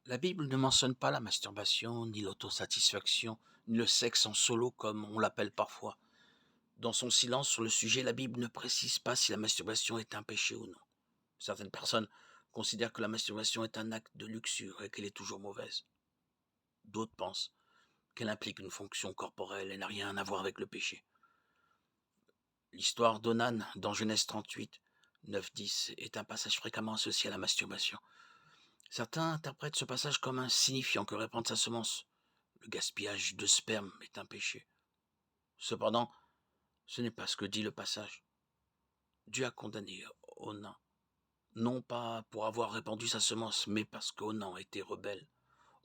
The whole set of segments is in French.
La Bible ne mentionne pas la masturbation, ni l'autosatisfaction, ni le sexe en solo comme on l'appelle parfois. Dans son silence sur le sujet, la Bible ne précise pas si la masturbation est un péché ou non. Certaines personnes considèrent que la masturbation est un acte de luxure et qu'elle est toujours mauvaise. D'autres pensent qu'elle implique une fonction corporelle et n'a rien à voir avec le péché. L'histoire d'Onan dans Genèse 38, 9-10 est un passage fréquemment associé à la masturbation. Certains interprètent ce passage comme un signifiant que répandre sa semence, le gaspillage de sperme, est un péché. Cependant, ce n'est pas ce que dit le passage. Dieu a condamné Onan, non pas pour avoir répandu sa semence, mais parce qu'Onan était rebelle.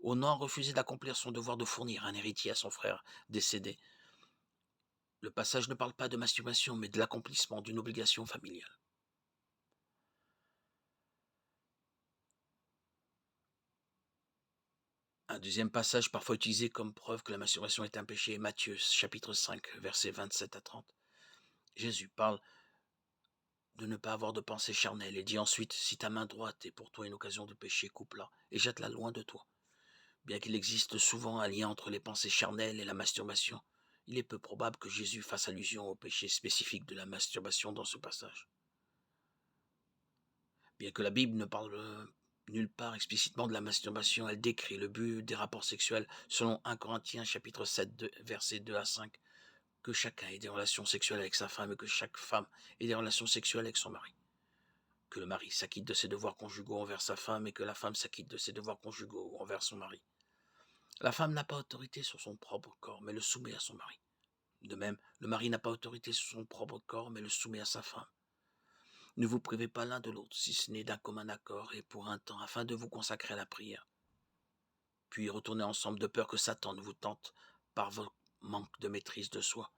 Onan refusait d'accomplir son devoir de fournir un héritier à son frère décédé. Le passage ne parle pas de masturbation, mais de l'accomplissement d'une obligation familiale. Un deuxième passage parfois utilisé comme preuve que la masturbation est un péché est Matthieu chapitre 5, versets 27 à 30. Jésus parle de ne pas avoir de pensée charnelle et dit ensuite, si ta main droite est pour toi une occasion de péché, coupe-la et jette-la loin de toi. Bien qu'il existe souvent un lien entre les pensées charnelles et la masturbation, il est peu probable que Jésus fasse allusion au péché spécifique de la masturbation dans ce passage. Bien que la Bible ne parle nulle part explicitement de la masturbation, elle décrit le but des rapports sexuels selon 1 Corinthiens chapitre 7, versets 2 à 5, que chacun ait des relations sexuelles avec sa femme et que chaque femme ait des relations sexuelles avec son mari. Que le mari s'acquitte de ses devoirs conjugaux envers sa femme et que la femme s'acquitte de ses devoirs conjugaux envers son mari. La femme n'a pas autorité sur son propre corps, mais le soumet à son mari. De même, le mari n'a pas autorité sur son propre corps, mais le soumet à sa femme. Ne vous privez pas l'un de l'autre, si ce n'est d'un commun accord et pour un temps, afin de vous consacrer à la prière. Puis retournez ensemble de peur que Satan ne vous tente par votre manque de maîtrise de soi.